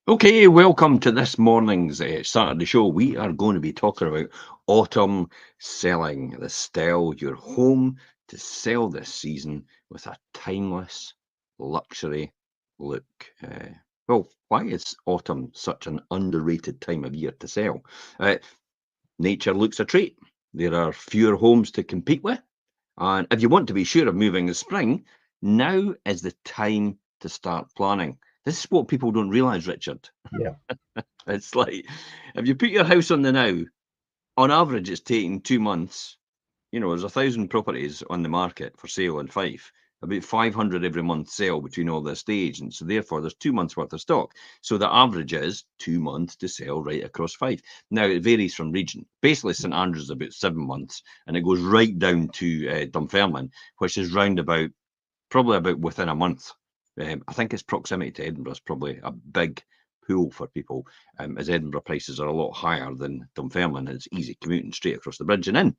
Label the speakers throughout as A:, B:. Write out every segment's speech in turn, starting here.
A: Okay, welcome to this morning's Saturday show. We are going to be talking about autumn selling, the style your home to sell this season with a timeless luxury look. Why is autumn such an underrated time of year to sell? Uh, Nature looks a treat. There are fewer homes to compete with. And if you want to be sure of moving in spring, now is the time to start planning. This is what people don't realise, Richard.
B: Yeah.
A: It's like if you put your house on the now, on average, it's taking 2 months. There's 1,000 properties on the market for sale in Fife. About 500 every month sell between all the estate agents. So therefore, there's 2 months worth of stock. So the average is 2 months to sell right across Fife. Now it varies from region. Basically, St Andrews is about 7 months, and it goes right down to Dunfermline, which is round about probably about within a month. I think its proximity to Edinburgh is probably a big pull for people, as Edinburgh prices are a lot higher than Dunfermline. It's easy commuting straight across the bridge and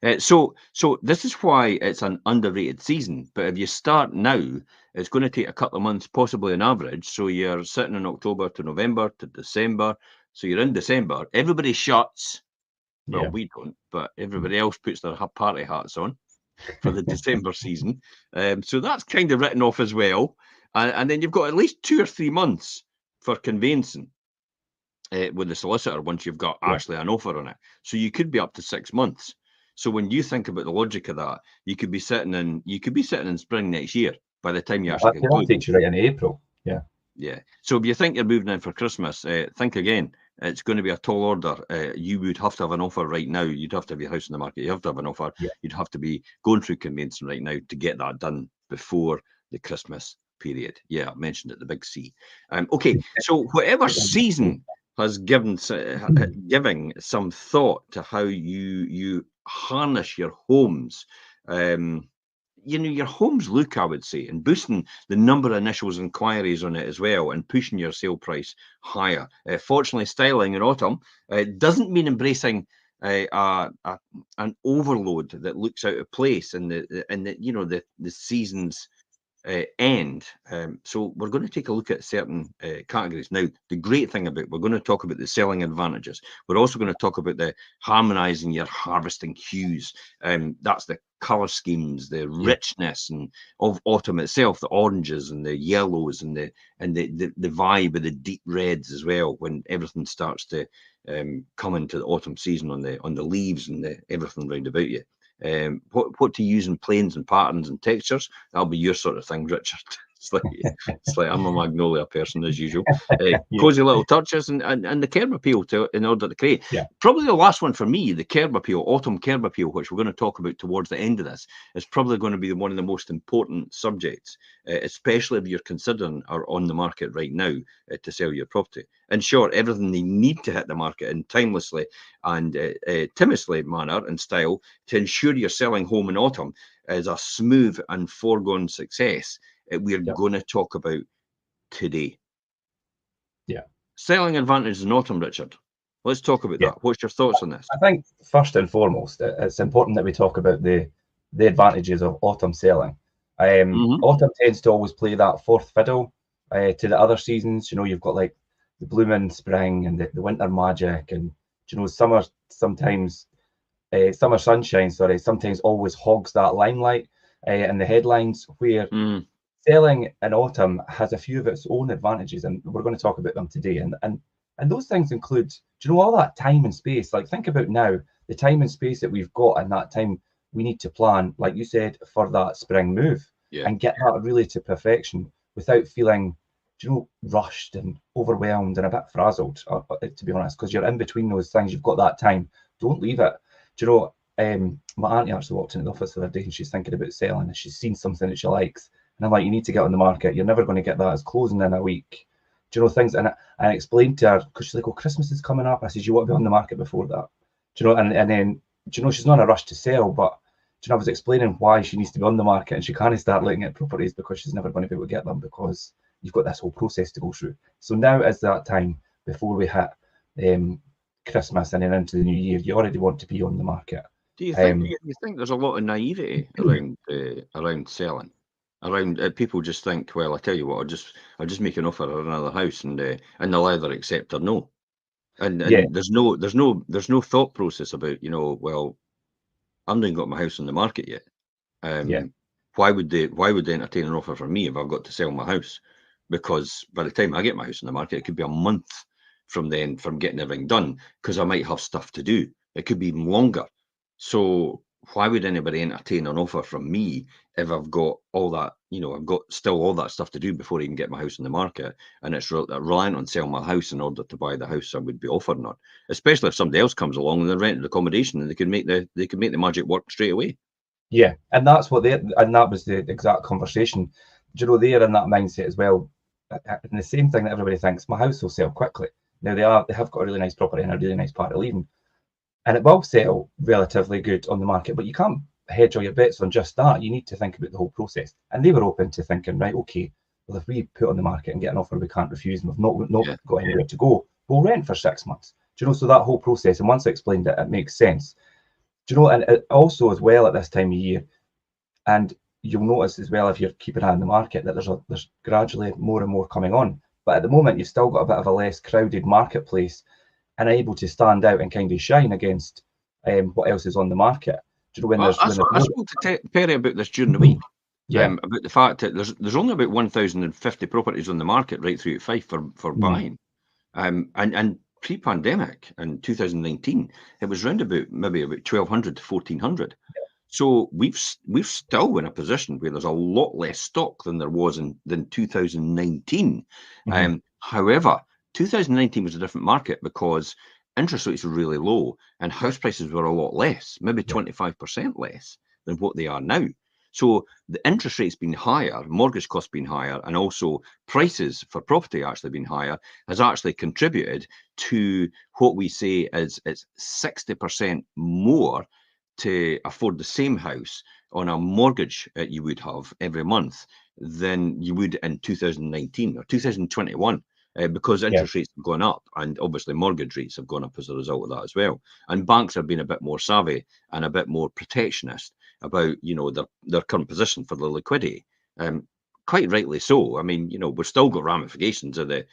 A: in. So this is why it's an underrated season. But if you start now, it's going to take a couple of months, possibly on average. So you're sitting in October to November to December. So you're in December. Everybody shuts. Well,
B: Yeah.
A: we don't, but everybody else puts their party hats on for the December season. So that's kind of written off as well. And then you've got at least 2 or 3 months for conveyancing with the solicitor once you've got
B: Yeah.
A: actually an offer on it. So you could be up to 6 months. So when you think about the logic of that, you could be sitting in spring next year by the time you
B: Yeah.
A: actually
B: That
A: conclude.
B: takes you right into April. Yeah.
A: Yeah. So if you think you're moving in for Christmas, think again. It's going to be a tall order. You would have to have an offer right now. You'd have to have your house in the market. You have to have an offer.
B: Yeah.
A: You'd have to be going through conveyancing right now to get that done before the Christmas period. Yeah, I mentioned it, the big C. Okay, so whatever season has giving some thought to how you harness your homes. Um, your home's look, I would say, and boosting the number of initials inquiries on it as well, and pushing your sale price higher. Fortunately, styling in autumn doesn't mean embracing an overload that looks out of place in the seasons end. So we're going to take a look at certain categories. Now, the great thing about we're going to talk about the selling advantages. We're also going to talk about the harmonizing your harvesting hues. That's the color schemes, the
B: Yeah.
A: richness and of autumn itself, the oranges and the yellows and the vibe of the deep reds as well when everything starts to come into the autumn season on the leaves and everything round about you. What to use in planes and patterns and textures. That'll be your sort of thing, Richard. It's like I'm a magnolia person as usual.
B: Yeah.
A: Cozy little touches and the curb appeal to in order to create.
B: Yeah.
A: Probably the last one for me, the curb appeal, autumn curb appeal, which we're going to talk about towards the end of this, is probably going to be one of the most important subjects, especially if you're considering or on the market right now to sell your property. In short, everything they need to hit the market in timelessly and timorously manner and style to ensure you're selling home in autumn is a smooth and foregone success we're
B: Yeah.
A: going to talk about today.
B: Yeah.
A: Selling advantages in autumn, Richard. Let's talk about
B: Yeah.
A: that. What's your thoughts on this?
B: I think first and foremost, it's important that we talk about the advantages of autumn selling.
A: Hmm.
B: Autumn tends to always play that fourth fiddle to the other seasons. You've got like the blooming spring and the winter magic, and summer sometimes summer sunshine. Sorry, sometimes always hogs that limelight in the headlines. Where
A: Mm.
B: selling in autumn has a few of its own advantages, and we're going to talk about them today. And those things include, all that time and space. Like think about now, the time and space that we've got, and that time we need to plan, like you said, for that spring move,
A: Yeah.
B: and get that really to perfection without feeling, rushed and overwhelmed and a bit frazzled. To be honest, because you're in between those things, you've got that time. Don't leave it. My auntie actually walked into the office the other day, and she's thinking about selling, and she's seen something that she likes. And I'm like, you need to get on the market. You're never going to get that. It's closing in a week. Things? And I explained to her, because she's like, oh, Christmas is coming up. I said, you want to be on the market before that? And then, she's not in a rush to sell, but, I was explaining why she needs to be on the market, and she can't start looking at properties because she's never going to be able to get them because you've got this whole process to go through. So now is that time before we hit Christmas and then into the new year. You already want to be on the market.
A: Do you think
B: Um,
A: you think there's a lot of naivety around selling? around. People just think, well, I tell you what, I'll just make an offer on another house, and they'll either accept or no. And
B: Yeah,
A: there's no thought process about, well, I haven't even got my house on the market yet.
B: yeah,
A: Why would they entertain an offer from me if I've got to sell my house? Because by the time I get my house on the market, it could be a month from then from getting everything done, because I might have stuff to do. It could be even longer. So why would anybody entertain an offer from me if I've got all that, I've got still all that stuff to do before I even get my house on the market, and it's reliant on selling my house in order to buy the house I would be offering on. Especially if somebody else comes along and they're renting accommodation and they can make the magic work straight away.
B: yeah. And that's what that was the exact conversation. Do you know, they're in that mindset as well. And the same thing that everybody thinks, my house will sell quickly. Now they have got a really nice property in a really nice part of Leiden, and it will sell relatively good on the market, but you can't hedge all your bets on just that. You need to think about the whole process. And they were open to thinking, right, okay, well, if we put on the market and get an offer we can't refuse and we've not
A: Yeah.
B: got anywhere to go, we'll rent for 6 months. Do you know, so that whole process, and once I explained it, it makes sense. Do you know, and also as well at this time of year, and you'll notice as well if you're keeping an eye on the market that there's gradually more and more coming on. But at the moment, you've still got a bit of a less crowded marketplace and able to stand out and kind of shine against what else is on the market. Do you know,
A: I spoke to Perry about this during the week.
B: yeah,
A: About the fact that there's only about 1,050 properties on the market right through Fife for buying. And pre-pandemic in 2019, it was round about maybe about 1,200 to 1,400. So we've still in a position where there's a lot less stock than there was than 2019. However, 2019 was a different market because interest rates were really low and house prices were a lot less, maybe 25% less than what they are now. So the interest rate's been higher, mortgage costs been higher, and also prices for property actually been higher, has actually contributed to what we say is it's 60% more to afford the same house on a mortgage you would have every month than you would in 2019 or 2021. Because interest rates have gone up and obviously mortgage rates have gone up as a result of that as well. And banks have been a bit more savvy and a bit more protectionist about, their current position for the liquidity. Quite rightly so. I mean, we've still got ramifications of the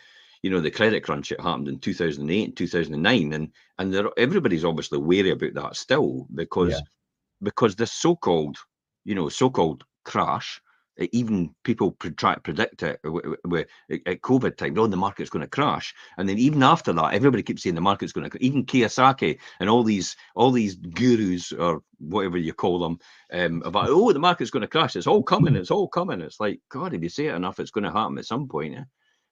A: credit crunch that happened in 2008 and 2009, and everybody's obviously wary about that still because this so-called crash. Even people try to predict it at COVID time. Oh, the market's going to crash, and then even after that, everybody keeps saying the market's going to. Even Kiyosaki and all these gurus or whatever you call them about the market's going to crash. It's all coming. It's all coming. It's like, God, if you say it enough, it's going to happen at some point.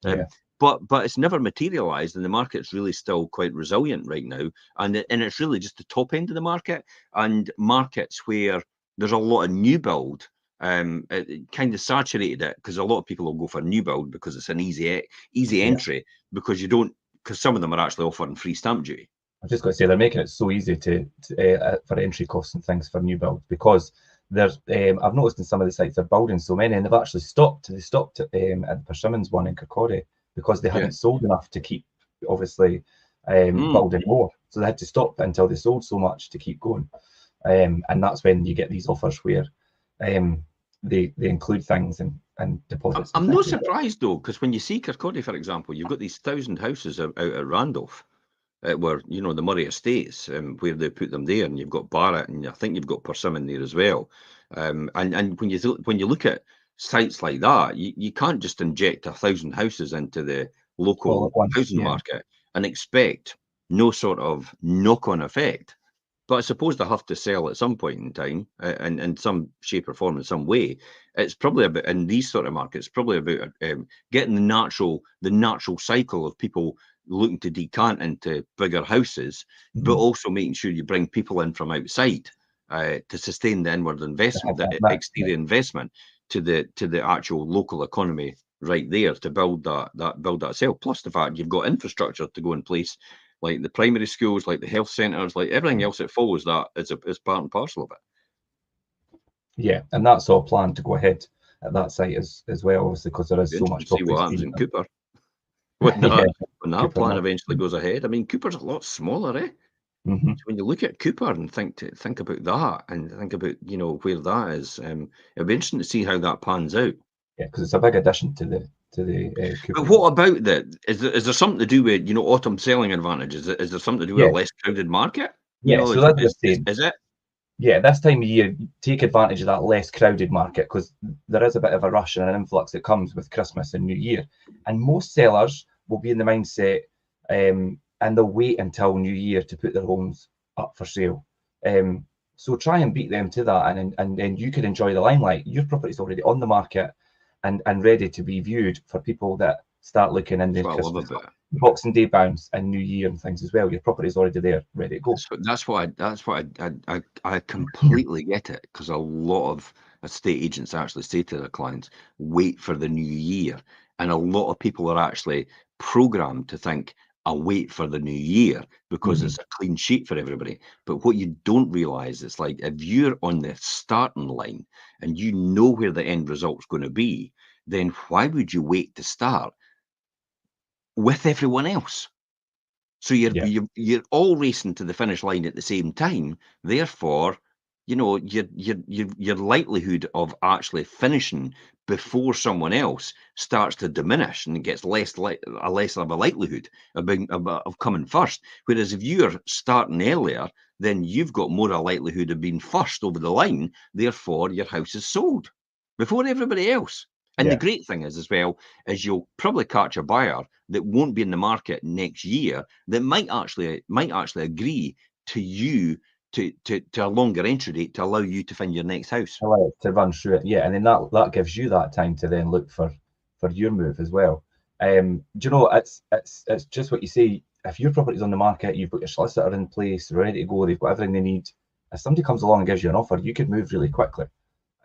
A: But it's never materialized, and the market's really still quite resilient right now. And it's really just the top end of the market, and markets where there's a lot of new build. It kind of saturated it because a lot of people will go for new build because it's an easy entry because some of them are actually offering free stamp duty.
B: I've just got to say they're making it so easy for entry costs and things for new builds because there's I've noticed in some of the sites they're building so many and they've actually stopped. They stopped at the Persimmons one in Kirkcaldy because they hadn't sold enough to keep obviously building more. So they had to stop until they sold so much to keep going. And that's when you get these offers where they include things and deposits.
A: I'm not surprised though, because when you see Kirkcaldy, for example, you've got these 1,000 houses out at Randolph, where the Murray Estates, where they put them there, and you've got Barrett, and I think you've got Persimmon there as well. And when you look at sites like that, you can't just inject 1,000 houses into the local housing market and expect no sort of knock-on effect. But I suppose they have to sell at some point in time, in some shape or form, in some way. It's probably about in these sort of markets, probably about getting the natural cycle of people looking to decant into bigger houses, but also making sure you bring people in from outside to sustain the inward investment, the exterior investment to the actual local economy right there to build that sale. Plus the fact you've got infrastructure to go in place, like the primary schools, like the health centres, like everything else that follows that is part and parcel of it.
B: Yeah, and that's all planned to go ahead at that site as well, obviously, because there is so much
A: See what happens in Cooper when that plan eventually goes ahead. I mean, Cooper's a lot smaller, eh?
B: Mm-hmm.
A: So when you look at Cooper and think about that, and think about where that is, it'll be interesting to see how that pans out.
B: Yeah, because it's a big addition to the
A: But
B: Cooper.
A: what about that? Is there something to do with autumn selling advantages? Is there something to do with a
B: Yeah,
A: less crowded market?
B: yeah. So
A: Is
B: that's the same.
A: it?
B: Yeah, this time of year, take advantage of that less crowded market because there is a bit of a rush and an influx that comes with Christmas and New Year. And most sellers will be in the mindset and they'll wait until New Year to put their homes up for sale. So try and beat them to that, and then you can enjoy the limelight. Your property's already on the market and ready to be viewed for people that start looking in
A: That's
B: the
A: what I love
B: Christmas,
A: about it.
B: Boxing Day bounce and New Year and things as well. Your property's already there, ready to go.
A: That's what I completely get it, because a lot of estate agents actually say to their clients, wait for the new year. And a lot of people are actually programmed to think, I'll wait for the new year because
B: Mhm.
A: it's a clean sheet for everybody. But what you don't realize is, like, if you're on the starting line and you know where the end result's going to be, then why would you wait to start with everyone else? So
B: Yeah.
A: you're all racing to the finish line at the same time. Therefore, your likelihood of actually finishing before someone else starts to diminish, and it gets less of a likelihood of coming first. Whereas if you're starting earlier, then you've got more a likelihood of being first over the line. Therefore, your house is sold before everybody else. And the
B: Yeah.
A: great thing is, as well, is you'll probably catch a buyer that won't be in the market next year that might actually agree to you to a longer entry date to allow you to find your next house.
B: I like to run through it, yeah, and then that gives you that time to then look for your move as well. Do you know it's just what you say. If your property's on the market, you've got your solicitor in place, ready to go, they've got everything they need. If somebody comes along and gives you an offer, you could move really quickly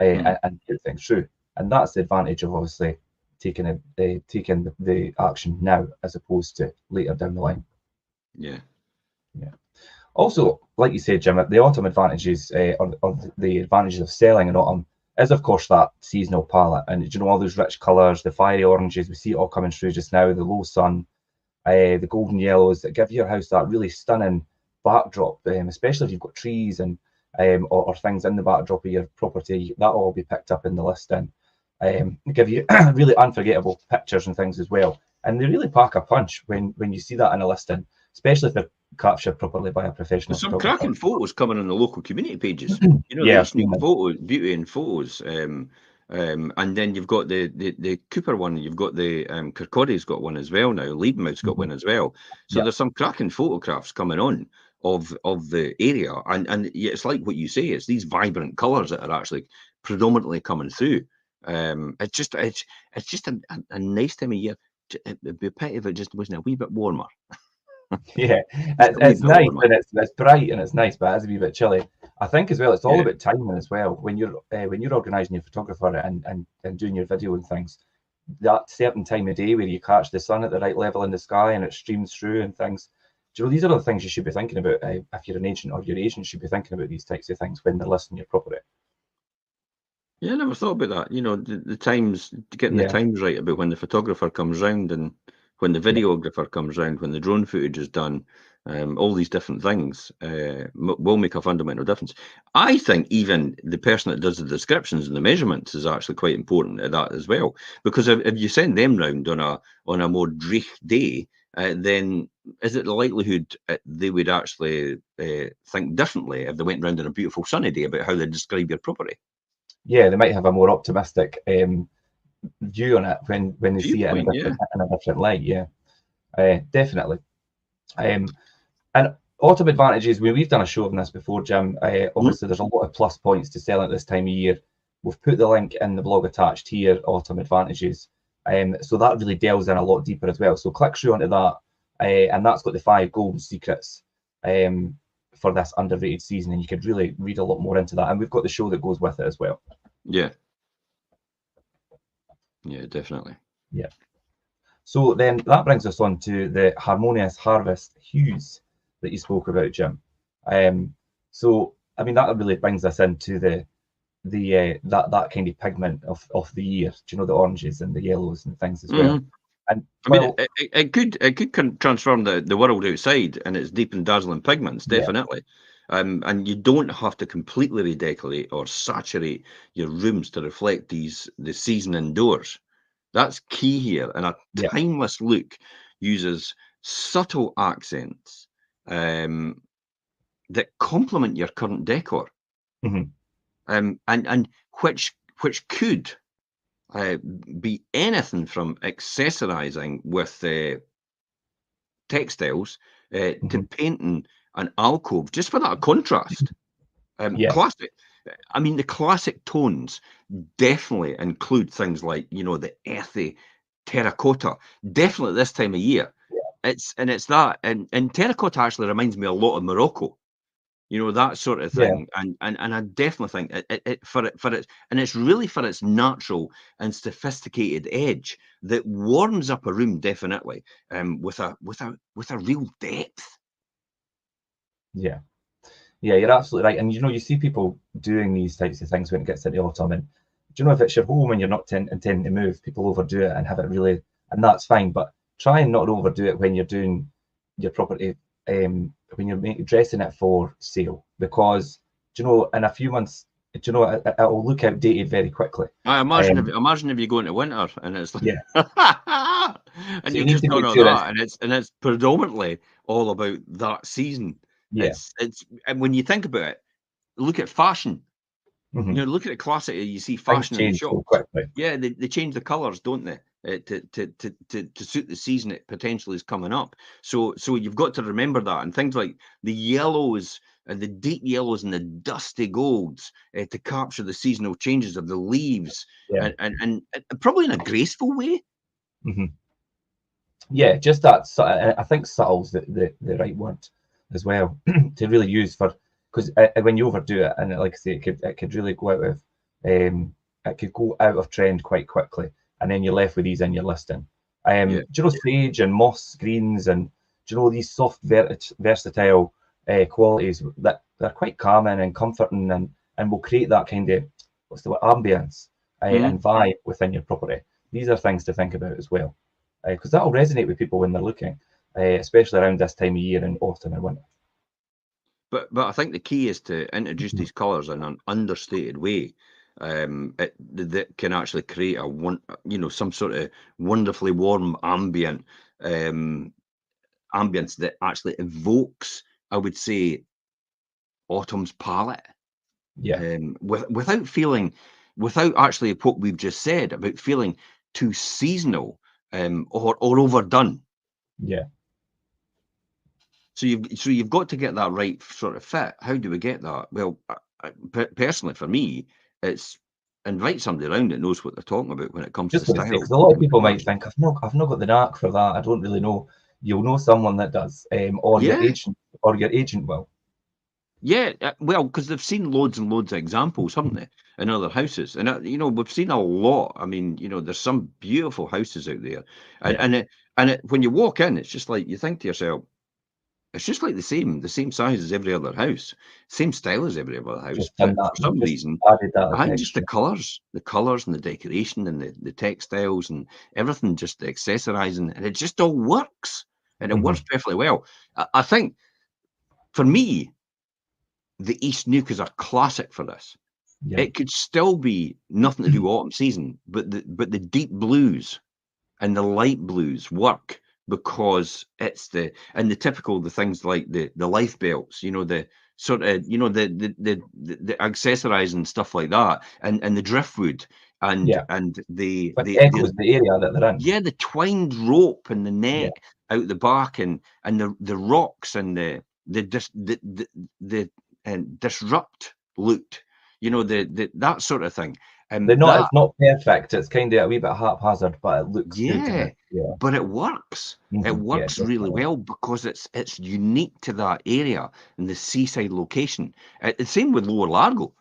B: and get things through. And that's the advantage of obviously taking the action now as opposed to later down the line.
A: Yeah.
B: Yeah. Also, like you said, Jim, the autumn advantages or the advantages of selling in autumn is, of course, that seasonal palette. And you know, all those rich colours, the fiery oranges, we see it all coming through just now, the low sun, the golden yellows that give your house that really stunning backdrop, especially if you've got trees and or things in the backdrop of your property. That'll all be picked up in the listing. Give you really unforgettable pictures and things as well. And they really pack a punch when you see that in a listing, especially if they're captured properly by a professional
A: There's some
B: photographer.
A: cracking photos coming on the local community pages.
B: Yeah, I've
A: There's
B: seen
A: new
B: them.
A: beauty in photos. And then you've got the Cooper one. You've got the Kirkcaldy's got one as well now. Leadenmouth's got one as well. So
B: Yeah,
A: there's some cracking photographs coming on of the area, and yeah, it's like what you say. It's these vibrant colours that are actually predominantly coming through. It's just a nice time of year. It'd be a pity if it just wasn't a wee bit warmer.
B: yeah.
A: Just a wee
B: It's
A: bit
B: nice
A: warmer.
B: and it's bright and it's nice, but it's a wee bit chilly. I think as well, it's all
A: Yeah.
B: about timing as well. When you're organising your photographer and doing your video and things, that certain time of day where you catch the sun at the right level in the sky and it streams through and things. Do you know, these are the things you should be thinking about if you're an agent, or your agent should be thinking about these types of things when they're listing your property.
A: Yeah, I never thought about that. The times, getting the
B: Yeah,
A: times right about when the photographer comes round and when the
B: yeah,
A: videographer comes round, when the drone footage is done, all these different things will make a fundamental difference. I think even the person that does the descriptions and the measurements is actually quite important at that as well, because if you send them round on a more dreich day, then is it the likelihood they would actually think differently if they went round on a beautiful sunny day about how they describe your property?
B: yeah. They might have a more optimistic view on it when they see it
A: Viewpoint, yeah.
B: in a different light. Yeah, definitely. And autumn advantages, we've done a show on this before, Jim. Obviously, there's a lot of plus points to selling at this time of year. We've put the link in the blog attached here, autumn advantages. So that really delves in a lot deeper as well. So click through onto that, and that's got the 5 golden secrets for this underrated season, and you could really read a lot more into that. And we've got the show that goes with it as well.
A: Yeah. Yeah, definitely.
B: Yeah. So then that brings us on to the harmonious harvest hues that you spoke about, Jim. So I mean that really brings us into the that kind of pigment of the year. Do you know, the oranges and the yellows and things as well? And
A: I mean,
B: well,
A: it could transform the world outside, and it's deep and dazzling pigments,
B: yeah,
A: definitely. And you don't have to completely redecorate or saturate your rooms to reflect the season indoors. That's key here. And a
B: yeah,
A: timeless look uses subtle accents that complement your current decor,
B: mhm,
A: and which could uh, be anything from accessorizing with textiles to
B: mhm,
A: painting an alcove just for that contrast.
B: yeah,
A: Classic. I mean, the classic tones definitely include things like the earthy terracotta. Definitely this time of year. It's that, and terracotta actually reminds me a lot of Morocco. That sort of
B: yeah,
A: thing, and I definitely think it and it's really for its natural and sophisticated edge that warms up a room definitely, with a real depth.
B: yeah. Yeah, you're absolutely right. And you see people doing these types of things when it gets into autumn. And if it's your home and you're not intending to move, people overdo it and have it really, and that's fine. But try and not overdo it when you're doing your property, when you're dressing it for sale, because in a few months, it'll look outdated very quickly.
A: I
B: Um,
A: imagine if you go into winter and it's
B: yeah,
A: and
B: so you
A: you've
B: need
A: just
B: to be
A: done all that,
B: tourist.
A: and it's predominantly all about that season.
B: Yeah,
A: It's and when you think about it, look at fashion.
B: hmm
A: Look at the classic. You see
B: things
A: fashion in the
B: change so
A: shops.
B: quickly.
A: Yeah, they change the colours, don't they? To suit the season it potentially is coming up. So you've got to remember that, and things like the yellows and the deep yellows and the dusty golds to capture the seasonal changes of the leaves,
B: Yeah.
A: and probably in a graceful way.
B: hmm Yeah, just that. I think subtle's the right word as well to really use for, because when you overdo it, and like I say, it could really go out of it could go out of trend quite quickly, and then you're left with these in your listing.
A: Yeah.
B: Sage and moss greens and these soft versatile qualities that they're quite calming and comforting, and will create that kind of, what's the word, ambience
A: Mhm.
B: and vibe within your property. These are things to think about as well, because that'll resonate with people when they're looking, especially around this time of year in autumn and winter.
A: But I think the key is to introduce
B: Mhm.
A: these colours in an understated way, that can actually create some sort of wonderfully warm um, ambience that actually evokes, I would say, autumn's palette,
B: Yeah,
A: without actually what we've just said about feeling too seasonal, or overdone.
B: yeah.
A: So you've got to get that right sort of fit. How do we get that? Well, personally, for me, it's invite somebody around that knows what they're talking about when it comes to
B: Just going to say,
A: style
B: because a lot of
A: and
B: people might
A: colours.
B: think I've not got the knack for that. I don't really know. You'll know someone that does,
A: Yeah,
B: or your agent will.
A: yeah. Well, because they've seen loads and loads of examples, haven't they, in other houses? And we've seen a lot. I mean, there's some beautiful houses out there, and
B: Yeah,
A: when you walk in, it's just like you think to yourself, it's just like the same size as every other house, same style as every other house.
B: just done
A: But
B: that,
A: for some
B: just
A: reason,
B: added that as
A: I
B: an
A: think just the
B: extra.
A: colours and the decoration and the textiles and everything, just the accessorising, and it just all works, and it
B: hmm
A: works perfectly well. I think for me, the East Nuke are classic for this.
B: Yeah,
A: It could still be nothing to do with autumn season, but the deep blues and the light blues work because it's the typical, the things like the life belts, the sort of, the accessorizing stuff like that, and the driftwood, and
B: yeah.
A: and
B: But echoes the area that they're in.
A: yeah, the twined rope and the
B: Yeah,
A: neck out the back, and the rocks and the dis, the disrupt looked, that sort of thing.
B: they're not.
A: That
B: It's not perfect. It's kind of a wee bit haphazard, but it looks good. And
A: Yeah,
B: it, yeah,
A: but it works. It
B: yeah,
A: works really
B: definitely.
A: well because it's unique to that area and the seaside location. The same with Lower Largo.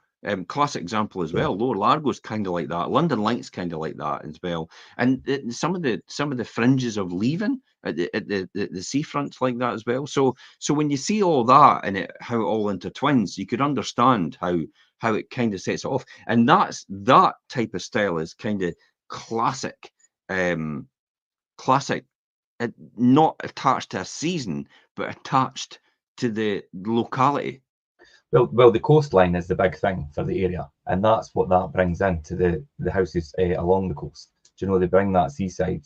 A: Classic example as
B: Yeah,
A: well. Lower Largo's kind of like that. London Light's kind of like that as well. And some of the fringes of leaving at the seafronts like that as well. So when you see all that and how it all intertwines, you could understand how it kind of sets it off. And that type of style is kind of classic, um, classic, not attached to a season, but attached to the locality.
B: Well, the coastline is the big thing for the area, and that's what that brings into the houses along the coast. Do you know, they bring that seaside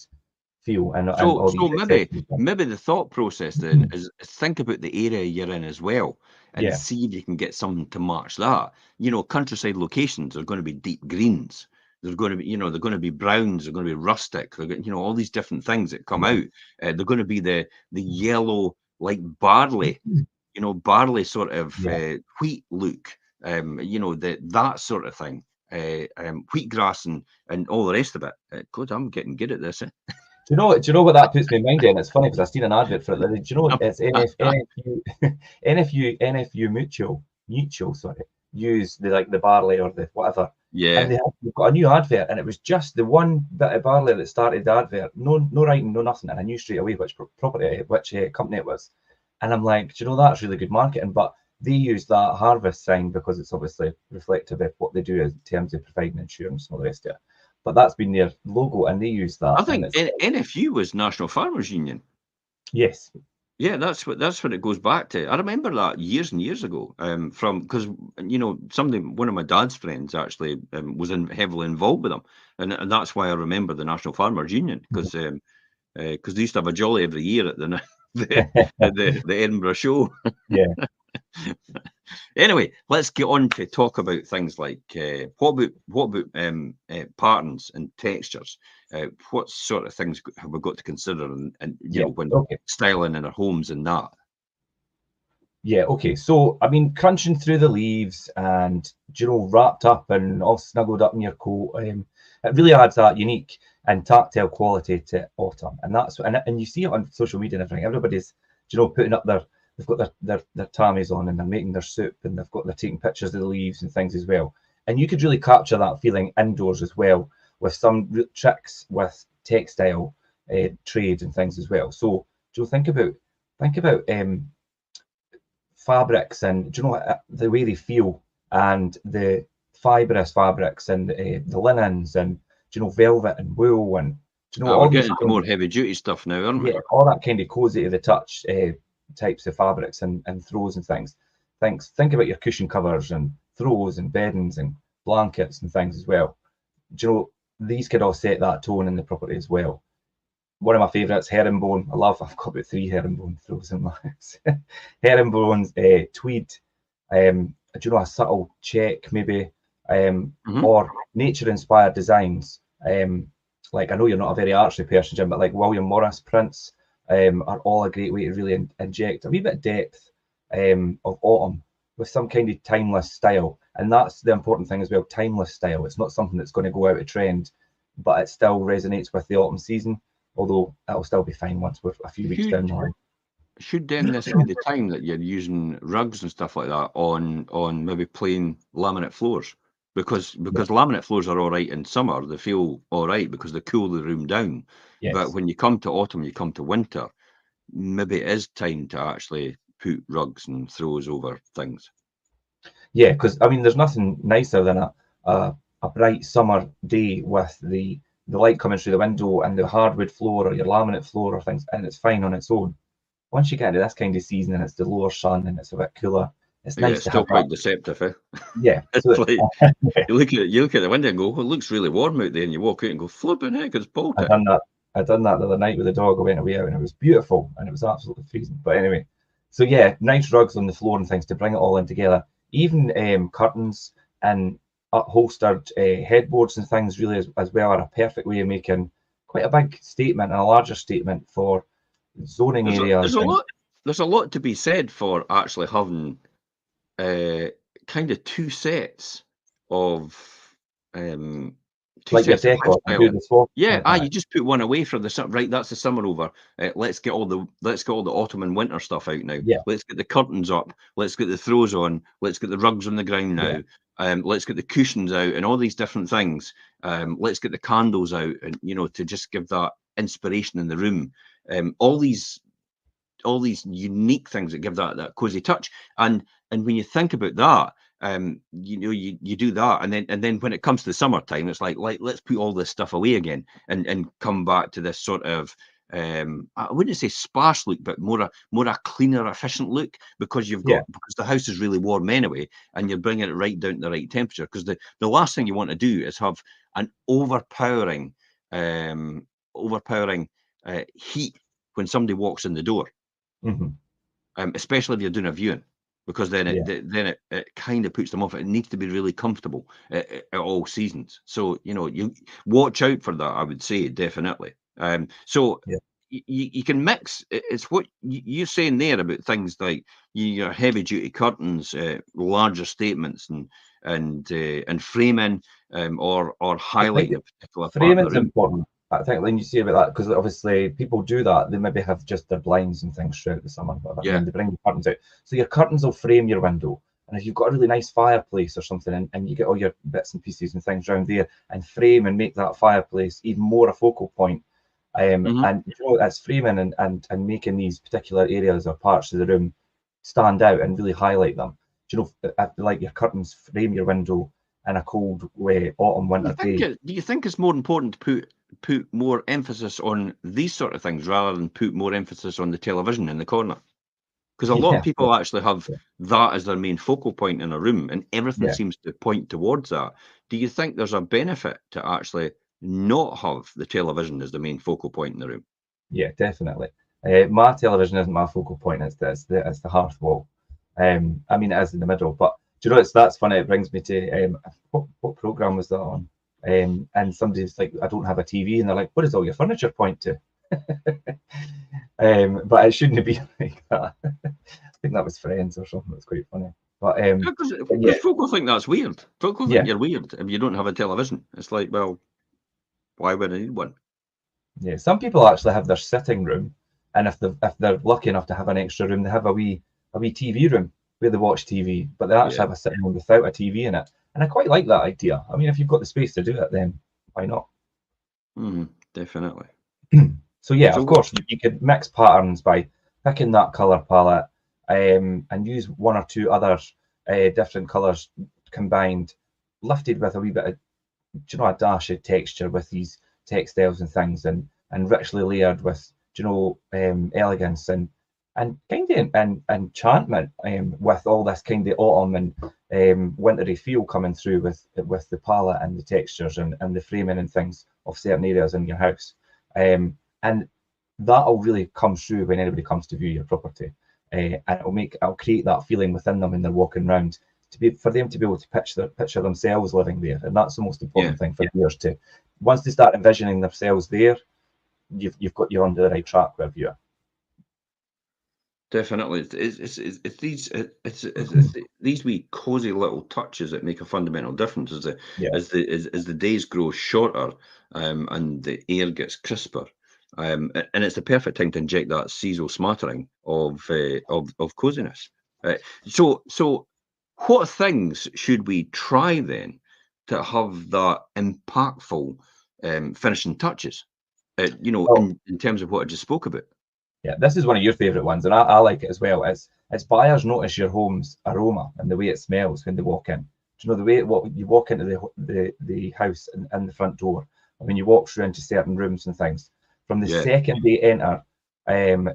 B: feel and
A: So,
B: all these accessories.
A: maybe the thought process then is think about the area you're in as well, and
B: Yeah,
A: see if you can get something to match that. You know, countryside locations are going to be deep greens. There's going to be, they're going to be browns. They're going to be rustic. They're going, all these different things that come out. They're going to be the yellow, like barley, barley sort of
B: yeah.
A: wheat look. That sort of thing. Wheatgrass and all the rest of it. God, I'm getting good at this. Eh?
B: Do you know what that puts me in mind in? It's funny because I've seen an advert for it. Do you know it's NFU Mutual, sorry, use the barley or the whatever.
A: Yeah.
B: And they've got a new advert, and it was just the one bit of barley that started the advert. No writing, no nothing, and I knew straight away which company it was. And I'm like, do you know, that's really good marketing? But they use that harvest sign because it's obviously reflective of what they do in terms of providing insurance and all the rest of it. But that's been their logo, and they use that.
A: I think
B: And it's
A: NFU was National Farmers Union.
B: yes.
A: Yeah, that's what it goes back to. I remember that years and years ago. From because one of my dad's friends actually was heavily involved with them, and that's why I remember the National Farmers Union because they used to have a jolly every year at the Edinburgh show.
B: Yeah.
A: Anyway, let's get on to talk about things like what about patterns and textures? What sort of things have we got to consider, and when
B: Okay.
A: styling in our homes and that?
B: Yeah. Okay. So I mean, crunching through the leaves and wrapped up and all snuggled up in your coat, it really adds that unique and tactile quality to autumn. And and you see it on social media and everything. Everybody's putting up they've got their tammies on and they're making their soup and they're taking pictures of the leaves and things as well. And you could really capture that feeling indoors as well with some tricks with textile trade and things as well. So think about fabrics and the way they feel and the fibrous fabrics and the linens and velvet and wool and
A: We're
B: all these
A: getting into more heavy duty stuff now, aren't we?
B: all that kind of cozy to the touch types of fabrics and throws and things. Think about your cushion covers and throws and beddings and blankets and things as well. These could all set that tone in the property as well. One of my favourites, herringbone. I've got about 3 herringbone throws in my house. Herringbones, tweed, a subtle check maybe, or nature-inspired designs. Like I know you're not a very artsy person, Jim, but like William Morris prints are all a great way to really inject a wee bit of depth of autumn with some kind of timeless style. And that's the important thing as well, timeless style. It's not something that's going to go out of trend, but it still resonates with the autumn season. Although that'll still be fine once we're a few weeks down the line.
A: Should this be the time that you're using rugs and stuff like that on maybe plain laminate floors? Because laminate floors are all right in summer, they feel all right because they cool the room down.
B: Yes.
A: But when you come to autumn, you come to winter, maybe it is time to actually put rugs and throws over things.
B: Yeah, because I mean, there's nothing nicer than a bright summer day with the light coming through the window and the hardwood floor or your laminate floor or things, and it's fine on its own. Once you get into this kind of season and it's the lower sun and it's a bit cooler, it's nice
A: it's
B: to
A: still
B: have
A: quite
B: that.
A: deceptive, eh?
B: Yeah.
A: It's
B: So
A: like you look at the window and go, "Oh, it looks really warm out there," and you walk out and go, "Flipping heck, it's Baltic."
B: I done that the other night with the dog. I went away out and it was beautiful and it was absolutely freezing. But anyway, so yeah, nice rugs on the floor and things to bring it all in together. Even curtains and upholstered headboards and things really as well are a perfect way of making quite a big statement and a larger statement for zoning areas.
A: There's a lot to be said for actually having kind of two sets of
B: like your decor and do the swap.
A: Yeah, you just put one away for the summer. Right, that's the summer over. Let's get all the autumn and winter stuff out now.
B: Yeah.
A: Let's get the curtains up. Let's get the throws on. Let's get the rugs on the ground now. Yeah. Let's get the cushions out and all these different things. Let's get the candles out and to just give that inspiration in the room. All these unique things that give that cozy touch. And when you think about that, you do that, and then when it comes to the summertime, it's like let's put all this stuff away again and come back to this sort of I wouldn't say sparse look, but more a cleaner, efficient look, because because the house is really warm anyway, and you're bringing it right down to the right temperature. Because the last thing you want to do is have an overpowering heat when somebody walks in the door, especially if you're doing a viewing, because then it kind of puts them off. It needs to be really comfortable at all seasons. So you watch out for that, I would say, definitely. You can mix. It's what you're saying there about things like your heavy duty curtains, larger statements, and framing, or highlighting a particular part of the
B: framing's
A: room.
B: important. I think when you say about that, because obviously people do that, they maybe have just their blinds and things throughout the summer, but then they bring the curtains out. So your curtains will frame your window. And if you've got a really nice fireplace or something, and you get all your bits and pieces and things around there, and frame and make that fireplace even more a focal point. And that's framing and making these particular areas or parts of the room stand out and really highlight them. Like your curtains frame your window in a cold, autumn, winter day.
A: Do you think it's more important to put more emphasis on these sort of things rather than put more emphasis on the television in the corner? Because a lot of people actually have that as their main focal point in a room, and everything seems to point towards that. Do you think there's a benefit to actually not have the television as the main focal point in the room?
B: Yeah, definitely. My television isn't my focal point. It's the hearth wall. I mean, it is in the middle. But do you know, that's funny. It brings me to what program was that on? And somebody's like, I don't have a TV, and they're like, what does all your furniture point to? But it shouldn't be like that. I think that was Friends or something. That's quite funny. But
A: people think that's weird. People think you're weird if you don't have a television. It's like, well, why would I need one?
B: Yeah, some people actually have their sitting room, and if they're lucky enough to have an extra room, they have a wee TV room where they watch TV, but they actually have a sitting room without a TV in it. And I quite like that idea. I mean, if you've got the space to do it, then why not?
A: Definitely.
B: So of course, you could mix patterns by picking that color palette, and use one or two other different colors combined, lifted with a wee bit of, a dash of texture with these textiles and things, and richly layered with, elegance and kind of enchantment, with all this kind of autumn and wintry feel coming through with the palette and the textures and the framing and things of certain areas in your house. And that'll really come through when anybody comes to view your property, and it'll create that feeling within them when they're walking around, for them to be able to picture themselves living there. And that's the most important thing for viewers to, once they start envisioning themselves there, you're on the right track with a viewer.
A: Definitely, it's these wee cozy little touches that make a fundamental difference as the days grow shorter, and the air gets crisper, and it's the perfect time to inject that seasonal smattering of coziness. So what things should we try then to have that impactful finishing touches? In terms of what I just spoke about.
B: Yeah, this is one of your favourite ones, and I like it as well. It's buyers notice your home's aroma and the way it smells when they walk in. Do you know the way you walk into the house and the front door, and when you walk through into certain rooms and things, from the second they enter,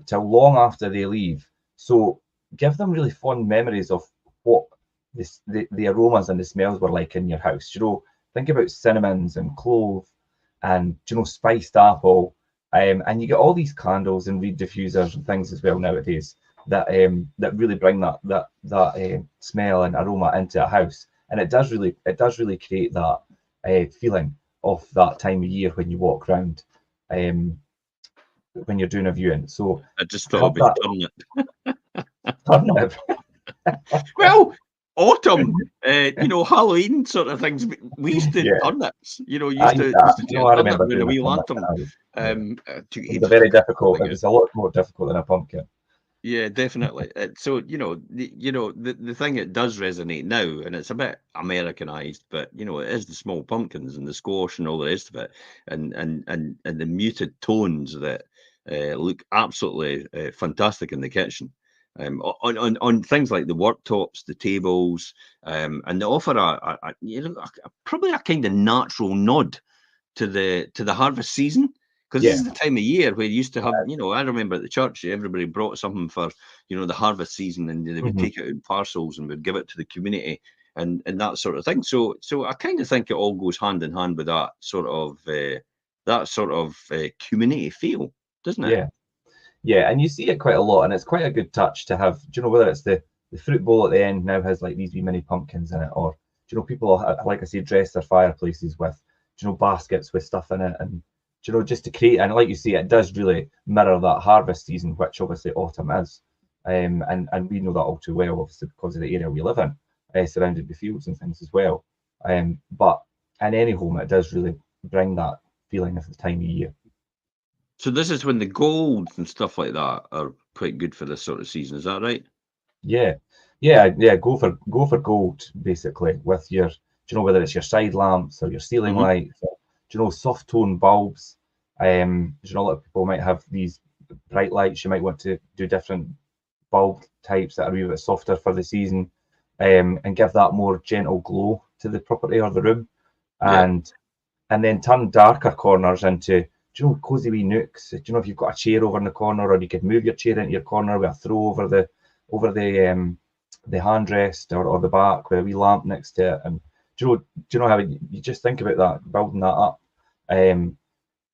B: till long after they leave. So give them really fond memories of what the aromas and the smells were like in your house. Think about cinnamons and clove and spiced apple. And you get all these candles and reed diffusers and things as well nowadays that really bring that smell and aroma into a house, and it does really create that feeling of that time of year when you walk around, when you're doing a viewing. So
A: I just thought about
B: turnip.
A: Well, autumn, Halloween sort of things. We used to turnips. Used to take a turnip with a wee lantern.
B: It was very difficult. It was a lot more difficult than a pumpkin.
A: Yeah, definitely. So the thing that does resonate now, and it's a bit Americanized, but it is the small pumpkins and the squash and all the rest of it, and the muted tones that look absolutely fantastic in the kitchen. on things like the worktops, the tables, and they offer probably a kind of natural nod to the harvest season, because this is the time of year where you used to have, I remember at the church, everybody brought something for, the harvest season, and they would take it in parcels and would give it to the community and that sort of thing. So I kind of think it all goes hand in hand with that sort of community feel, doesn't it?
B: Yeah, and you see it quite a lot, and it's quite a good touch to have. Do you know, whether it's the fruit bowl at the end now has like these wee mini pumpkins in it, or do you know, people, like I say, dress their fireplaces with, do you know, baskets with stuff in it, and do you know, just to create, and like you say, it does really mirror that harvest season, which obviously autumn is, and we know that all too well, obviously because of the area we live in, surrounded by fields and things as well. But in any home, it does really bring that feeling of the time of year.
A: So this is when the golds and stuff like that are quite good for this sort of season. Is that right?
B: Yeah. Go for gold basically with your. Do you know, whether it's your side lamps or your ceiling lights? Or, do you know, soft tone bulbs? Do you know, a lot of people might have these bright lights. You might want to do different bulb types that are a wee bit softer for the season, and give that more gentle glow to the property or the room, and then turn darker corners into, do you know, cozy wee nooks. Do you know, if you've got a chair over in the corner, or you could move your chair into your corner with a throw over the handrest or the back with a wee lamp next to it. And do you know how you just think about that, building that up,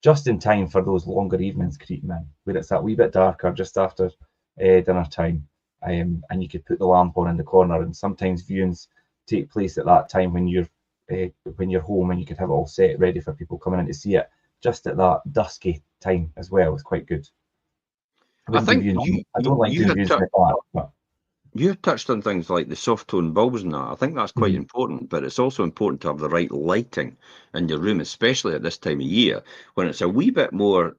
B: just in time for those longer evenings creeping in, where it's that wee bit darker just after dinner time, and you could put the lamp on in the corner. And sometimes viewings take place at that time when you're home, and you could have it all set ready for people coming in to see it. Just at that dusky time as well is quite good.
A: I think
B: I don't like doing views in the dark, but
A: you have touched on things like the soft tone bulbs and that. I think that's quite important, but it's also important to have the right lighting in your room, especially at this time of year when it's a wee bit more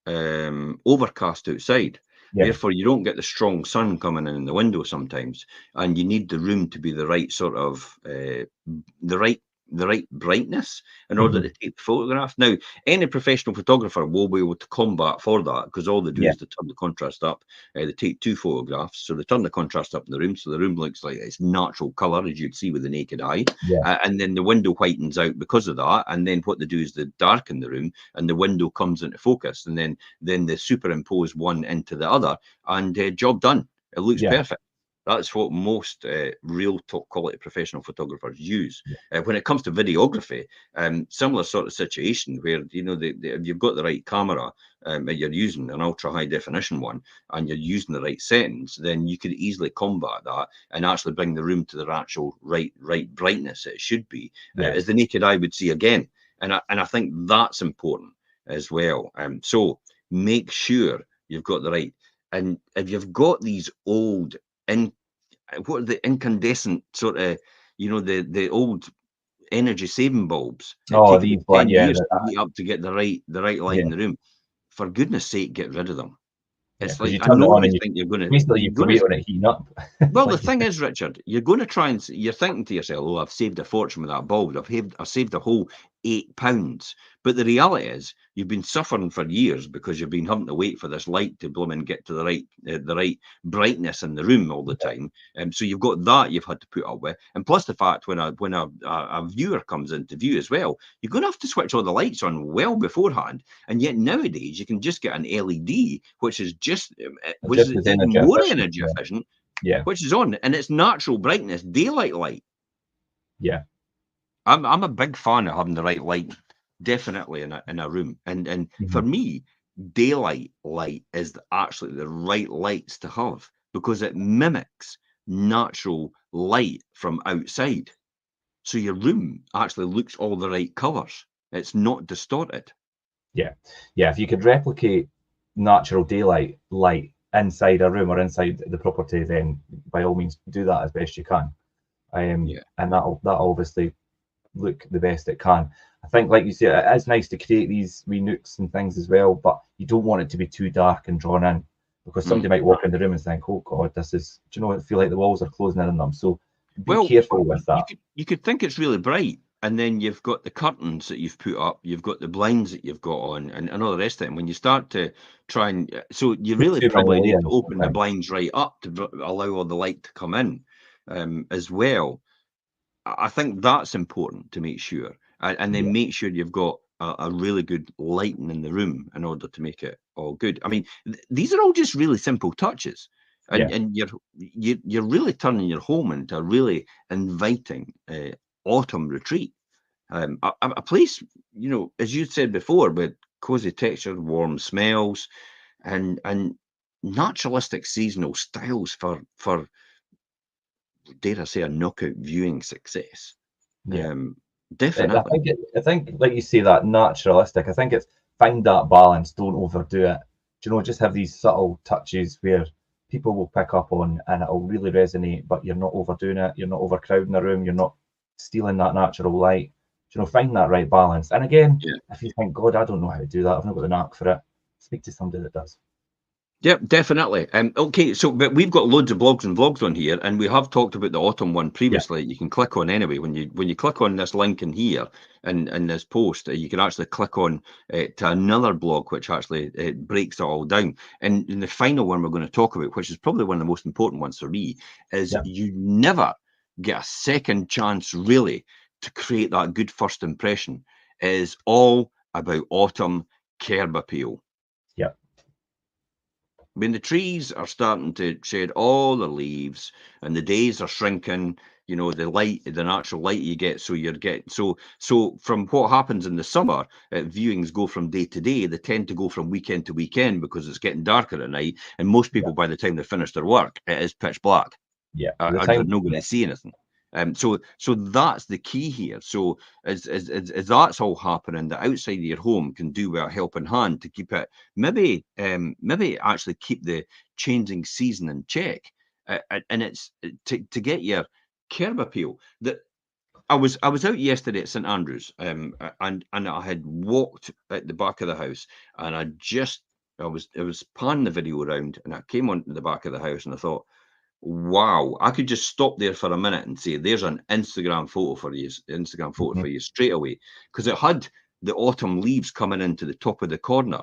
A: overcast outside. Therefore, you don't get the strong sun coming in the window sometimes, and you need the room to be the right sort of the right brightness in order to take the photograph. Now, any professional photographer will be able to combat for that, because all they do is to turn the contrast up. They take 2 photographs, so they turn the contrast up in the room, so the room looks like it's natural colour, as you'd see with the naked eye. And then the window whitens out because of that, and then what they do is they darken the room, and the window comes into focus, and then they superimpose one into the other, and job done. It looks perfect. That's what most real top quality professional photographers use. When it comes to videography, similar sort of situation where, you know, if you've got the right camera, you're using an ultra high definition one, and you're using the right settings, then you could easily combat that and actually bring the room to the actual right brightness it should be, as the naked eye would see again. And I think that's important as well. So make sure you've got the right. And if you've got these old what are the incandescent sort of, you know, the old energy saving bulbs, it takes
B: these
A: 10 years to heat up to get the right light in the room. For goodness sake, get rid of them. It's like,
B: you
A: I
B: turn it
A: know
B: on
A: you
B: and
A: think you're going to
B: wait on it heating up.
A: well, the thing is, Richard, you're going to try and you're thinking to yourself, "Oh, I've saved a fortune with that bulb. I've saved a whole £8." But the reality is, you've been suffering for years because you've been having to wait for this light to bloom and get to the right brightness in the room all the time. So you've got that you've had to put up with, and plus the fact when a viewer comes in to view as well, you're going to have to switch all the lights on well beforehand. And yet nowadays you can just get an LED, which is more energy efficient. Which is on, and it's natural brightness, daylight light. I'm a big fan of having the right light, definitely in a room. And for me, daylight light is actually the right lights to have, because it mimics natural light from outside. So your room actually looks all the right colours. It's not distorted.
B: If you could replicate natural daylight light inside a room or inside the property, then by all means do that as best you can. And that'll obviously look the best it can. I think, like you say, it is nice to create these wee nooks and things as well, but you don't want it to be too dark and drawn in, because somebody might walk in the room and think, "Oh God, this is." Do you know? I feel like the walls are closing in on them. So be careful with that.
A: You could think it's really bright, and then you've got the curtains that you've put up, you've got the blinds that you've got on, and all the rest of it. And when you start to try and, so you really
B: Too many
A: probably need to
B: layers
A: open the
B: sometimes.
A: blinds right up to allow all the light to come in, as well. I think that's important to make sure, and then
B: Yeah.
A: make sure you've got a really good lighting in the room in order to make it all good. I mean, these are all just really simple touches,
B: Yeah.
A: and you're really turning your home into a really inviting autumn retreat. A place, as you said before, with cozy texture, warm smells, and naturalistic seasonal styles for dare I say a knockout viewing success.
B: Yeah.
A: Definitely.
B: I think, like you say, that naturalistic. I think it's find that balance. Don't overdo it. Do you know? Just have these subtle touches where people will pick up on, and it'll really resonate. But you're not overdoing it. You're not overcrowding the room. You're not stealing that natural light. Do you know? Find that right balance. And again,
A: Yeah.
B: if you think, God, I don't know how to do that. I've not got the knack for it. Speak to somebody that does.
A: Yep, definitely. Okay, so but we've got loads of blogs and vlogs on here, and we have talked about the autumn one
B: Yeah.
A: previously. You can click on anyway when you click on this link in here and in this post, you can actually click on to another blog which actually breaks it all down. And the final one we're going to talk about, which is probably one of the most important ones for me, is
B: Yeah.
A: you never get a second chance really to create that good first impression. It is all about autumn curb appeal.
B: Yeah.
A: When the trees are starting to shed all the leaves and the days are shrinking, the natural light you get, so from what happens in the summer, viewings go from day to day. They tend to go from weekend to weekend because it's getting darker at night, and most
B: Yeah.
A: people, by the time they finish their work, it is pitch black.
B: Yeah.
A: They're not going to see anything. So that's the key here. So as that's all happening, the outside of your home can do with a helping hand to keep it, maybe actually keep the changing season in check, and it's to get your curb appeal. That I was out yesterday at St Andrews, and I had walked at the back of the house, and I was panning the video around, and I came onto the back of the house, and I thought, wow, I could just stop there for a minute and say, "There's an Instagram photo
B: Mhm.
A: for you straight away," because it had the autumn leaves coming into the top of the corner,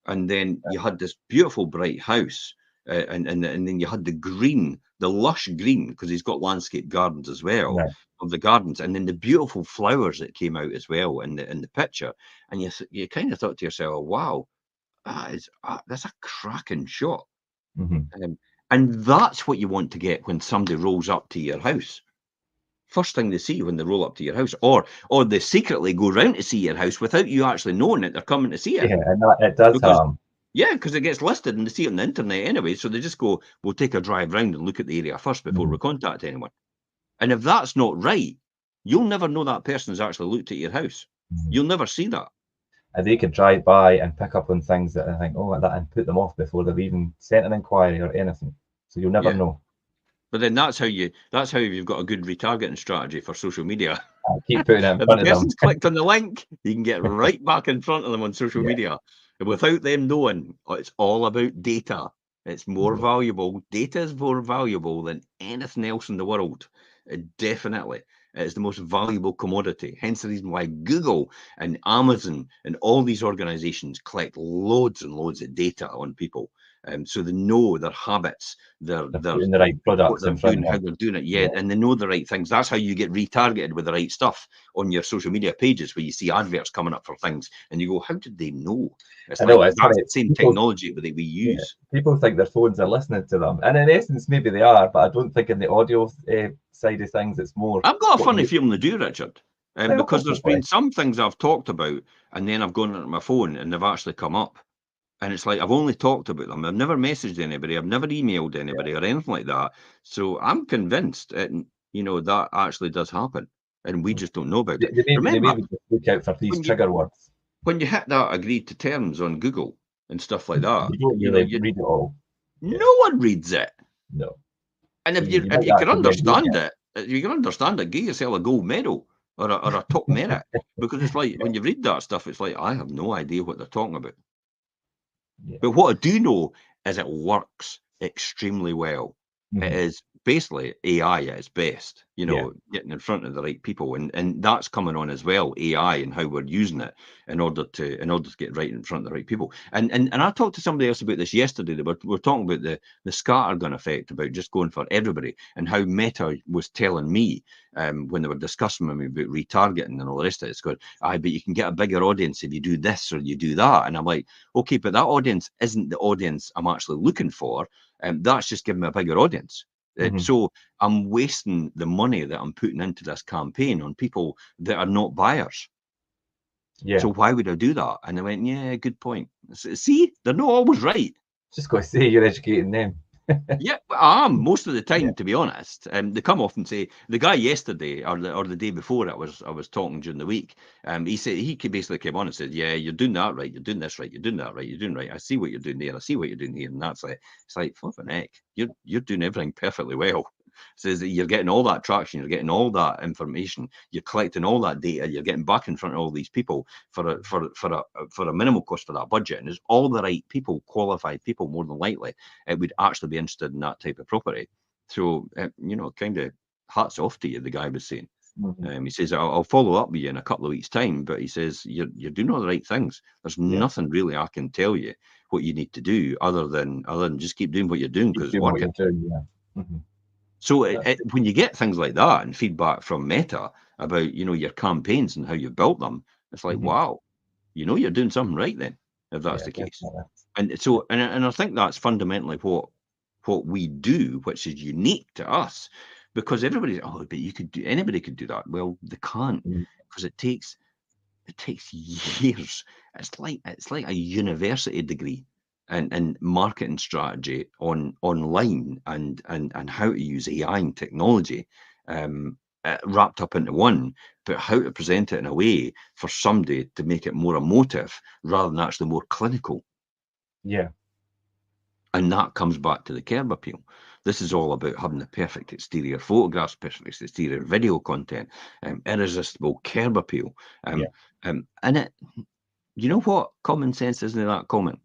A: and then you had this beautiful bright house, and then you had the green, the lush green, because he's got landscape gardens as well
B: Right.
A: of the gardens, and then the beautiful flowers that came out as well in the picture, and you kind of thought to yourself, "Wow, that's a cracking shot."
B: Mhm.
A: Um, and that's what you want to get when somebody rolls up to your house. First thing they see when they roll up to your house, or they secretly go round to see your house without you actually knowing it. They're coming to see it
B: Yeah, and that it does
A: because
B: harm.
A: because it gets listed and they see it on the internet anyway. So they just go, "We'll take a drive round and look at the area first before
B: Mhm.
A: we contact anyone." And if that's not right, you'll never know that person's actually looked at your house.
B: Mhm.
A: You'll never see that.
B: And they could drive by and pick up on things that I think, oh, that, and put them off before they've even sent an inquiry or anything. So you'll never
A: Yeah.
B: know.
A: But then that's how you've got a good retargeting strategy for social media.
B: I keep putting it in
A: If the
B: front of them.
A: person's clicked on the link, you can get right back in front of them on social
B: Yeah,
A: media. And without them knowing, it's all about data. It's more
B: yeah,
A: valuable. Data is more valuable than anything else in the world. Definitely. It's the most valuable commodity. Hence the reason why Google and Amazon and all these organizations collect loads and loads of data on people. So they know their habits,
B: they're
A: their
B: putting the right
A: what
B: products
A: they're
B: in front
A: doing,
B: of
A: how
B: them.
A: they're doing it,
B: Yeah,
A: and they know the right things. That's how you get retargeted with the right stuff on your social media pages, where you see adverts coming up for things, and you go, "How did they know?" It's
B: I know
A: like
B: it's
A: that's
B: funny.
A: the same
B: People,
A: technology that we
B: yeah,
A: use.
B: people think their phones are listening to them, and in essence, maybe they are. But I don't think in the audio side of things, it's more
A: I've got a
B: what
A: funny
B: you.
A: feeling they do, Richard,
B: Well,
A: because there's
B: possibly.
A: been some things I've talked about, and then I've gone into my phone and they've actually come up. And it's like I've only talked about them. I've never messaged anybody. I've never emailed anybody or anything like that. So I'm convinced that actually does happen, and we just don't know about it.
B: They
A: Remember,
B: maybe just look out for these
A: when you
B: trigger words.
A: when you hit that agreed to terms on Google and stuff like that,
B: You don't really read it all. Yeah,
A: no one reads it.
B: no.
A: And
B: So
A: if you
B: you
A: if
B: might
A: you can
B: actually then read
A: understand
B: it.
A: it, give yourself a gold medal or a top merit, because it's like when you read that stuff, it's like I have no idea what they're talking about.
B: Yeah.
A: But what I do know is it works extremely well. It
B: Mhm.
A: is basically AI at its best, getting in front of the right people, and that's coming on as well, AI and how we're using it in order to get right in front of the right people. And I talked to somebody else about this yesterday. They were talking about the scattergun effect, about just going for everybody, and how Meta was telling me when they were discussing with me about retargeting and all the rest of it. It's going, but you can get a bigger audience if you do this or you do that. And I'm like, okay, but that audience isn't the audience I'm actually looking for. That's just giving me a bigger audience. So I'm wasting the money that I'm putting into this campaign on people that are not buyers.
B: Yeah.
A: So why would I do that? And they went, yeah, good point. See, they're not always right.
B: Just got to say you're educating them.
A: Yeah, I am most of the time, to be honest. They come off and say, the guy yesterday or the day before I was talking during the week. He said he basically came on and said, yeah, you're doing that right, you're doing this right, you're doing that right, you're doing right. I see what you're doing there, I see what you're doing here, and that's like, it's like, flipping heck, you're doing everything perfectly well. Says that you're getting all that traction, you're getting all that information, you're collecting all that data, you're getting back in front of all these people for a minimal cost for that budget, and there's all the right people, qualified people, more than likely, it would actually be interested in that type of property. So kind of hats off to you, the guy was saying. He says, I'll follow up with you in a couple of weeks' time, but he says, you're doing all the right things. There's nothing really I can tell you what you need to do other than just keep doing what you're doing, because it's working. So when you get things like that and feedback from Meta about, your campaigns and how you built them, it's like, wow, you're doing something right then, if that's the case.
B: Definitely.
A: And so, and I think that's fundamentally what we do, which is unique to us, because everybody's, but anybody could do that. Well, they can't, because it takes years. It's like a university degree and marketing strategy online and how to use AI and technology wrapped up into one, but how to present it in a way for somebody to make it more emotive rather than actually more clinical.
B: Yeah.
A: And that comes back to the curb appeal. This is all about having the perfect exterior photographs, perfect exterior video content, irresistible curb appeal. And it, you know what? Common sense isn't that common.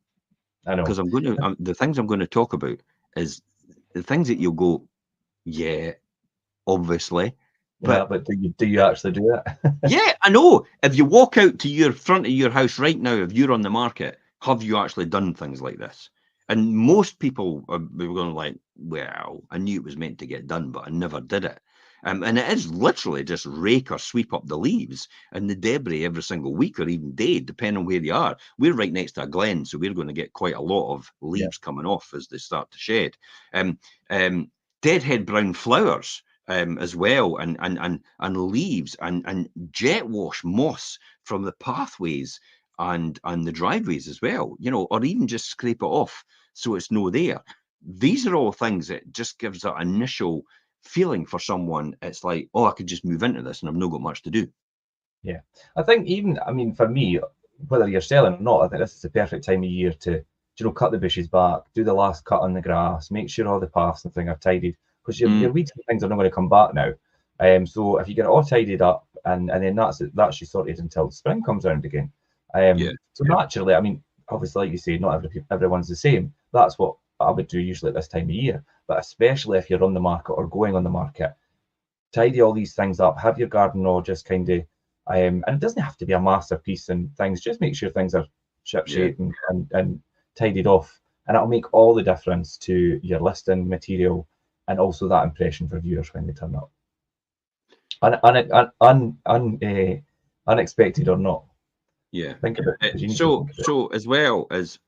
B: I know.
A: Because the things I'm going to talk about is the things that you'll go, yeah, obviously.
B: But do you actually do it?
A: Yeah, I know. If you walk out to your front of your house right now, if you're on the market, have you actually done things like this? And most people are going like, well, I knew it was meant to get done, but I never did it. And it is literally just rake or sweep up the leaves and the debris every single week or even day, depending on where you are. We're right next to a glen, so we're going to get quite a lot of leaves coming off as they start to shed. Deadhead brown flowers as well, and leaves and jet wash moss from the pathways and the driveways as well, or even just scrape it off so it's no there. These are all things that just gives that initial feeling for someone. It's like, oh, I could just move into this and I've not got much to do.
B: Yeah, I think for me, whether you're selling or not, I think this is the perfect time of year to, cut the bushes back, do the last cut on the grass, make sure all the paths and things are tidied, because your weeds and things are not going to come back now. So if you get it all tidied up and then that's you sorted until spring comes around again. So naturally, obviously, like you say, not everyone's the same. That's what I would do usually at this time of year. But especially if you're on the market or going on the market, tidy all these things up, have your garden all just kind of, and it doesn't have to be a masterpiece and things, just make sure things are ship-shape and tidied off. And it'll make all the difference to your listing material and also that impression for viewers when they turn up. Unexpected or not.
A: Yeah.
B: Think about it.
A: So as well as,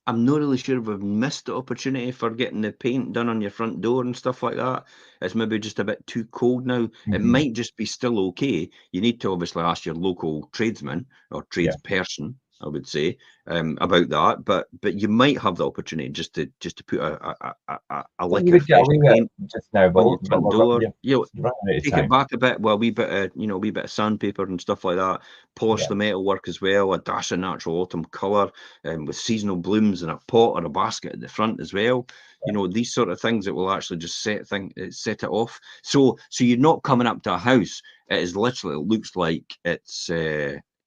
A: I'm not really sure if we've missed the opportunity for getting the paint done on your front door and stuff like that. It's maybe just a bit too cold now. It might just be still okay. You need to obviously ask your local tradesman or tradesperson, I would say, about that. But you might have the opportunity just to put a lick of fresh paint
B: just now,
A: on your front door. Take
B: time.
A: it back a bit, well, a wee bit of sandpaper and stuff like that. Polish the metalwork as well. A dash of natural autumn colour, with seasonal blooms in a pot or a basket at the front as well. These sort of things that will actually just set it off. So you're not coming up to a house. It is literally, it looks like it's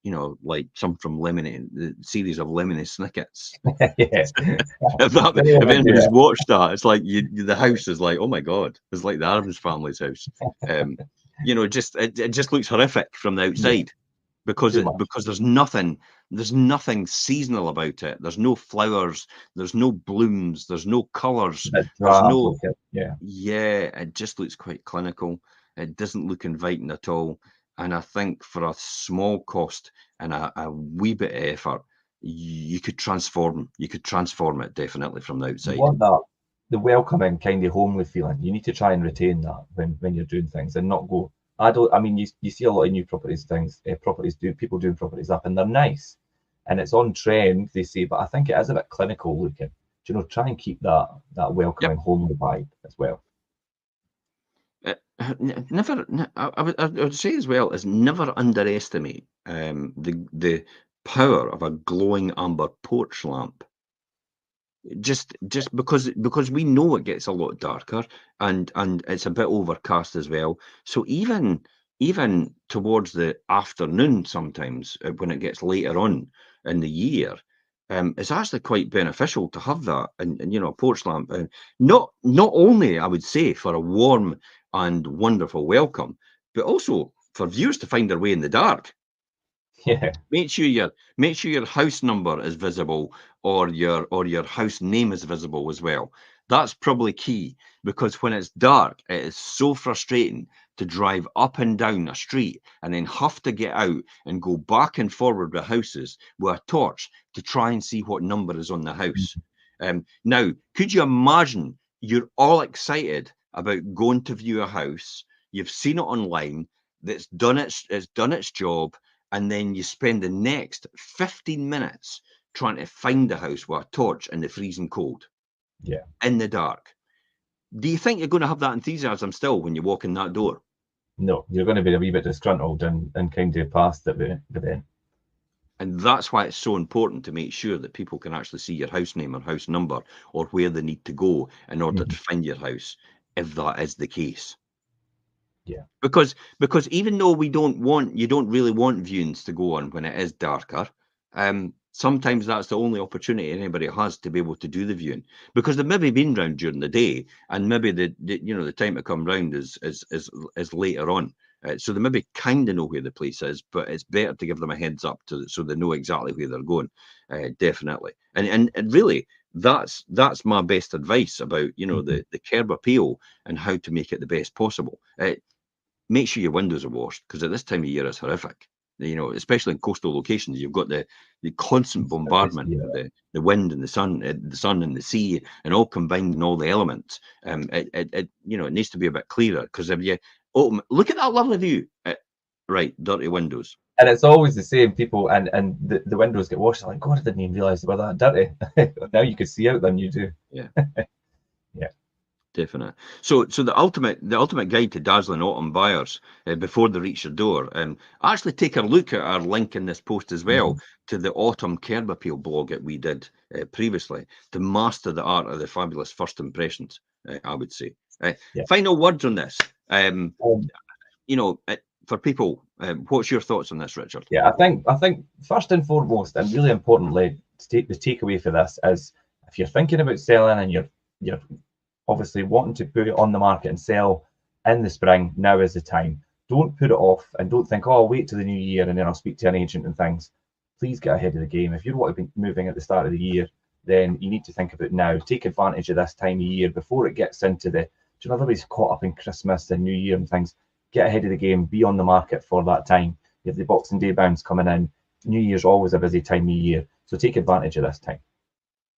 A: like some from Lemony, the series of Lemony Snickets.
B: Yeah.
A: If anybody's watched that, it's like the house is like, oh my god, it's like the Adams family's house. Just it just looks horrific from the outside because there's nothing seasonal about it. There's no flowers, there's no blooms, there's no colours, there's no it just looks quite clinical. It doesn't look inviting at all. And I think for a small cost and a wee bit of effort, you could transform it definitely from the outside.
B: You want that, the welcoming kind of homely feeling. You need to try and retain that when you're doing things and not go. I mean, you see a lot of new properties people doing properties up, and they're nice, and it's on trend, they say, but I think it is a bit clinical looking. Try and keep that welcoming homely vibe as well.
A: Never, I would say as well is never underestimate the power of a glowing amber porch lamp. Just because we know it gets a lot darker and it's a bit overcast as well. So even towards the afternoon, sometimes when it gets later on in the year, it's actually quite beneficial to have that and a porch lamp. Not only, I would say, for a warm and wonderful welcome, but also for viewers to find their way in the dark.
B: Yeah.
A: Make sure your house number is visible or your house name is visible as well. That's probably key, because when it's dark, it is so frustrating to drive up and down a street and then have to get out and go back and forward with houses with a torch to try and see what number is on the house. Now, could you imagine you're all excited about going to view a house, you've seen it online, it's done its job, and then you spend the next 15 minutes trying to find the house with a torch in the freezing cold, in the dark. Do you think you're going to have that enthusiasm still when you walk in that door?
B: No, you're going to be a wee bit disgruntled and kind of past it then.
A: And that's why it's so important to make sure that people can actually see your house name or house number or where they need to go in order to find your house, if that is the case.
B: Yeah.
A: Because even though you don't really want viewings to go on when it is darker, sometimes that's the only opportunity anybody has to be able to do the viewing, because they've maybe been round during the day and maybe the time to come round is later on. So they maybe kind of know where the place is, but it's better to give them a heads up so they know exactly where they're going. Definitely. And really, that's my best advice about the curb appeal and how to make it the best possible. Make sure your windows are washed, because at this time of year it's horrific. Especially in coastal locations, you've got the constant bombardment of the wind and the sun and the sea, and all combined in all the elements. It needs to be a bit clearer, because if you look at that lovely view, right, dirty windows.
B: And it's always the same people, and the windows get washed. I'm like, God, I didn't even realise they were that dirty. Now you can see out them, you do.
A: Yeah.
B: Yeah.
A: Definitely. So the ultimate guide to dazzling autumn buyers before they reach your door. Actually, take a look at our link in this post as well to the autumn curb appeal blog that we did previously, to master the art of the fabulous first impressions. I would say. Final words on this. For people, what's your thoughts on this, Richard?
B: Yeah, I think first and foremost, and really importantly, the takeaway for this is, if you're thinking about selling and you're obviously wanting to put it on the market and sell in the spring, now is the time. Don't put it off, and don't think, oh, I'll wait till the new year and then I'll speak to an agent and things. Please get ahead of the game. If you want to be moving at the start of the year, then you need to think about now. Take advantage of this time of year before it gets into everybody's caught up in Christmas and New Year and things. Get ahead of the game, be on the market for that time. You have the Boxing Day bounce coming in. New Year's always a busy time of year, so take advantage of this time.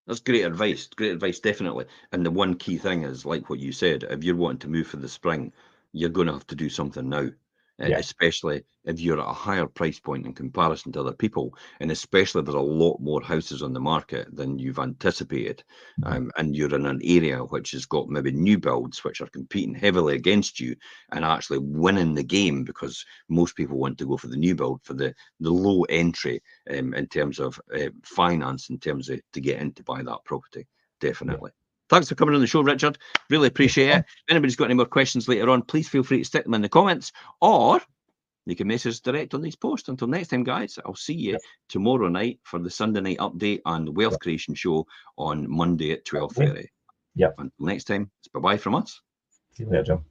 A: That's great advice, definitely. And the one key thing is, like what you said, if you're wanting to move for the spring, you're going to have to do something now, especially if you're at a higher price point in comparison to other people, and especially if there's a lot more houses on the market than you've anticipated, and you're in an area which has got maybe new builds which are competing heavily against you and actually winning the game, because most people want to go for the new build, for the low entry in terms of finance, in terms of to get in to buy that property. Definitely. Thanks for coming on the show, Richard. Really appreciate it. If anybody's got any more questions later on, please feel free to stick them in the comments, or You can message us direct on these posts. Until next time, guys, I'll see you tomorrow night for the Sunday night update and the Wealth Creation Show on Monday at 12:30.
B: Yep.
A: Until next time, it's bye-bye from us.
B: See you later, Jim.